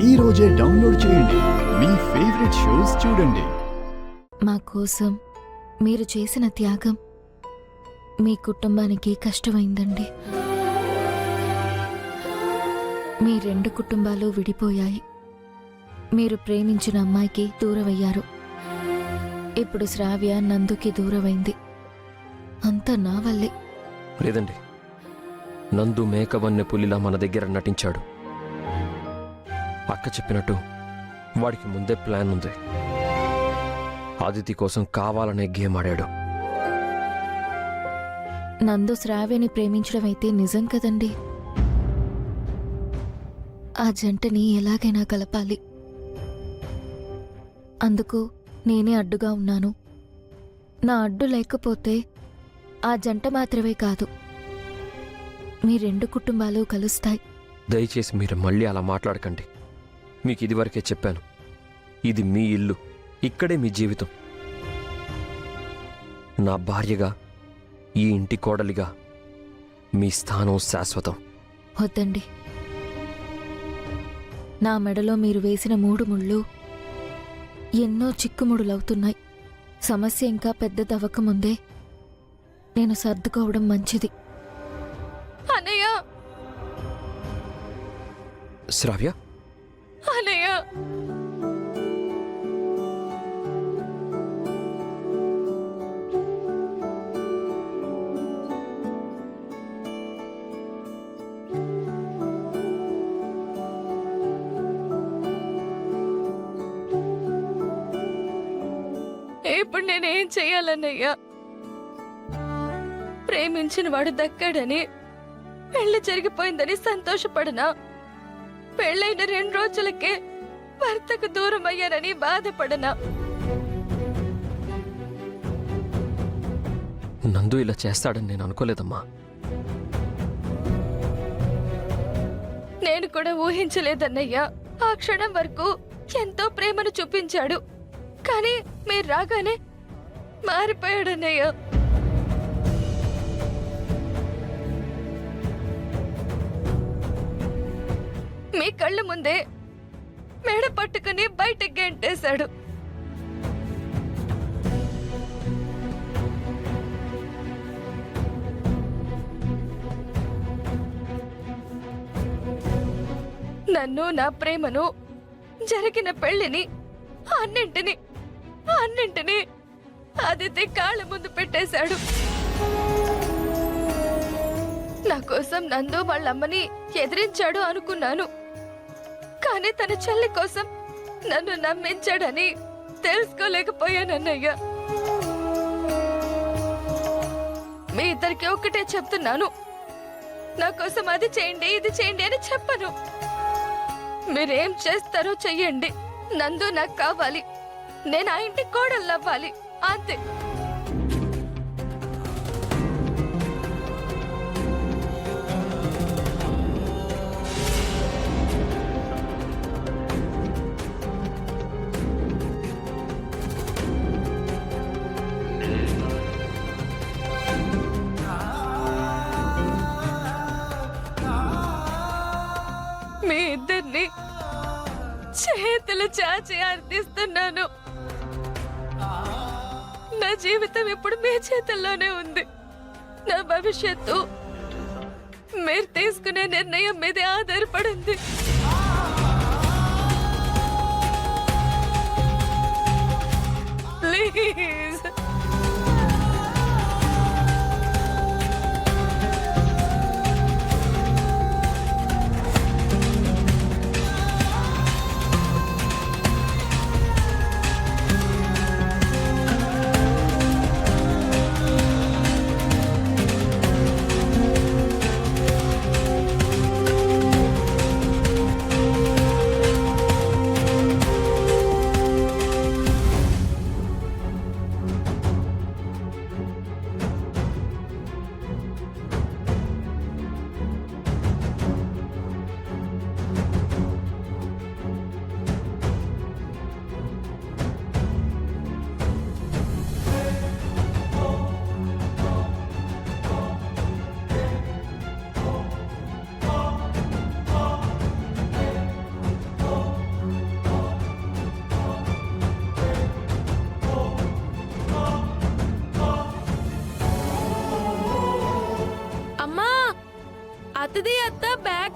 ఈ రోజే డౌన్లోడ్ చేయండి. మీ ఫేవరెట్ షోస్ చూడండి. మా కోసం మీరు చేసిన త్యాగం మీ కుటుంబానికి కష్టమైందండి. మీ రెండు కుటుంబాలు విడిపోయాయి. మీరు ప్రేమించిన అమ్మాయికి దూరమయ్యారు. ఇప్పుడు శ్రావ్య నందుకి దూరమైంది. అంతా నా వల్లే. లేదండి, నందు మేకవన్నె పులిలా మన దగ్గర నటించాడు. అక్క చెప్పినట్టు వాడికి ముందే ప్లాన్ ఉంది. ఆదితి కోసం కావాలనే గేమ్ ఆడాడు. నందు శ్రావ్యని ప్రేమించడం అయితే నిజం కదండి. ఆ జంటని ఎలాగైనా కలపాలి. అందుకు నేనే అడ్డుగా ఉన్నాను. నా అడ్డు లేకపోతే ఆ జంట మాత్రమే కాదు, మీ రెండు కుటుంబాలు కలుస్తాయి. దయచేసి మీరు మళ్ళీ అలా మాట్లాడకండి. మీకు ఇదివరకే చెప్పాను, ఇది మీ ఇల్లు, ఇక్కడే మీ జీవితం. నా భార్యగా, ఈ ఇంటి కోడలిగా మీ స్థానం శాశ్వతం. వద్దండి. నా మెడలో మీరు వేసిన 3 ముళ్ళు ఎన్నో చిక్కుముడులవుతున్నాయి. సమస్య ఇంకా పెద్దదవ్వకముందే నేను సర్దుకోవడం మంచిది. అన్నయ్య, శ్రావ్య, అన్నయ్య, ఇప్పుడు నేనేం చెయ్యాలన్నయ్యా? ప్రేమించిన వాడు దక్కాడని, పెళ్లి జరిగిపోయిందని సంతోషపడనా? పెళ్ళైన 2 రోజులకే భర్తకు దూరం అయ్యారని బాధపడనా? నందు ఇలా చేస్తాడని నేను అనుకోలేదమ్మా. నేను కూడా ఊహించలేదన్నయ్యా. ఆ క్షణం వరకు ఎంతో ప్రేమను చూపించాడు, కానీ మీరు రాగానే మారిపోయాడన్నయ్యా. మీ కళ్ళ ముందే మేడ పట్టుకుని బయటకు గెంటేశాడు. నన్ను, నా ప్రేమను, జరిగిన పెళ్లిని, అన్నింటినీ ఆదిత్య కాళ్ళ ముందు పెట్టేశాడు. నా కోసం నందు వాళ్ళమ్మని ఎదిరించాడు అనుకున్నాను, కానీ తన చెల్లి కోసం నన్ను నమ్మించాడని తెలుసుకోలేకపోయానన్నయ్య. మీ ఇద్దరికి ఒకటే చెప్తున్నాను, నా కోసం అది చేయండి, ఇది చేయండి అని చెప్పను. మీరేం చేస్తారో చెయ్యండి. నందు నాకు కావాలి, నేను ఆ ఇంటి కోడలు అవ్వాలి, అంతే. మీ ఇద్దరిని చేతులు చాచి అర్థిస్తున్నాను. నా జీవితం ఇప్పుడు మీ చేతుల్లోనే ఉంది. నా భవిష్యత్తు మీరు తీసుకునే నిర్ణయం మీదే ఆధారపడింది. ప్లీజ్.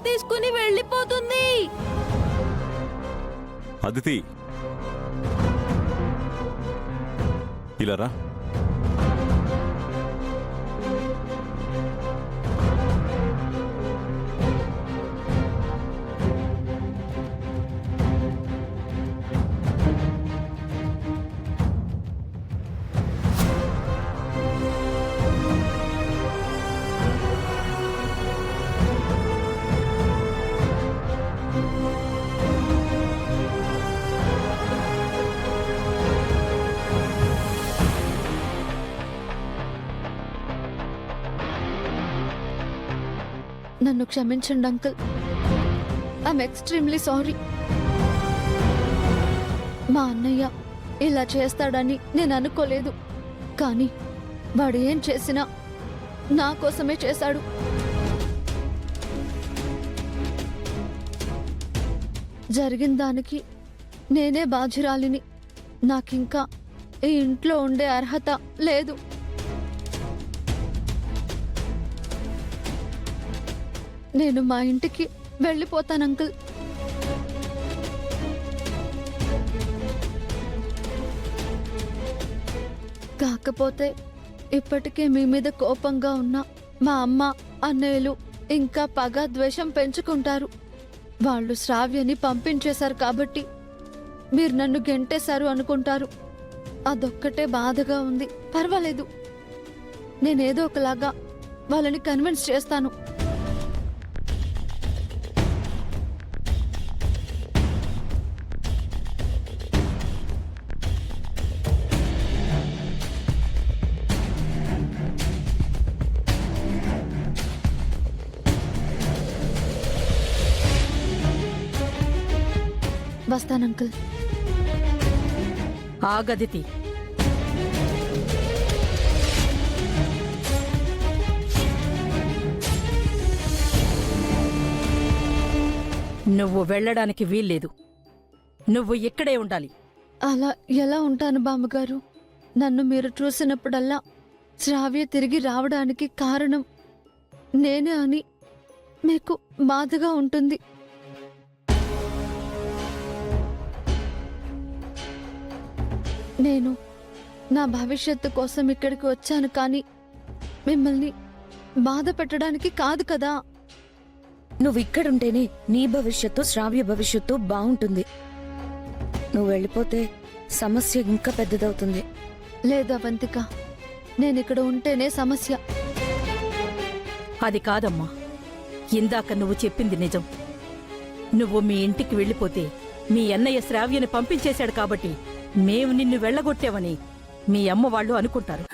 తీసుకుని వెళ్ళిపోతుంది. అదితి, ఇలా రా. నన్ను క్షమించండి అంకుల్. I'm extremely sorry. మా అన్నయ్య ఇలా చేస్తాడని నేను అనుకోలేదు. కానీ వాడు ఏం చేసినా నా కోసమే చేశాడు. జరిగిన దానికి నేనే బాధ్యురాలిని. నాకింకా ఈ ఇంట్లో ఉండే అర్హత లేదు. నేను మా ఇంటికి వెళ్ళిపోతాను అంకుల్. కాకపోతే ఇప్పటికే మీ మీద కోపంగా ఉన్న మా అమ్మ, అన్నయ్యలు ఇంకా పగ, ద్వేషం పెంచుకుంటారు. వాళ్ళు శ్రావ్యని పంపించేశారు కాబట్టి మీరు నన్ను గెంటేశారు అనుకుంటారు. అదొక్కటే బాధగా ఉంది. పర్వాలేదు, నేనేదో ఒకలాగా వాళ్ళని కన్విన్స్ చేస్తాను. వస్తాను అంకుల్. ఆగదితి, నువ్వు వెళ్ళడానికి వీల్లేదు. నువ్వు ఇక్కడే ఉండాలి. అలా ఎలా ఉంటాను బామ్మగారు? నన్ను మీరు చూసినప్పుడల్లా శ్రావ్య తిరిగి రావడానికి కారణం నేనే అని మీకు బాధగా ఉంటుంది. నేను నా భవిష్యత్తు కోసం ఇక్కడికి వచ్చాను, కానీ మిమ్మల్ని బాధ పెట్టడానికి కాదు కదా. నువ్వు ఇక్కడుంటేనే నీ భవిష్యత్తు, శ్రావ్య భవిష్యత్తు బాగుంటుంది. నువ్వు వెళ్ళిపోతే సమస్య ఇంకా పెద్దదవుతుంది. లేదు అవంతిక, నేనిక్కడ ఉంటేనే సమస్య. అది కాదమ్మా, ఇందాక నువ్వు చెప్పింది నిజం. నువ్వు మీ ఇంటికి వెళ్ళిపోతే మీ అన్నయ్య శ్రావ్యని పంపించేశాడు కాబట్టి మేము నిన్ను వెళ్ళగొట్టావని మీ అమ్మ వాళ్ళు అనుకుంటారు.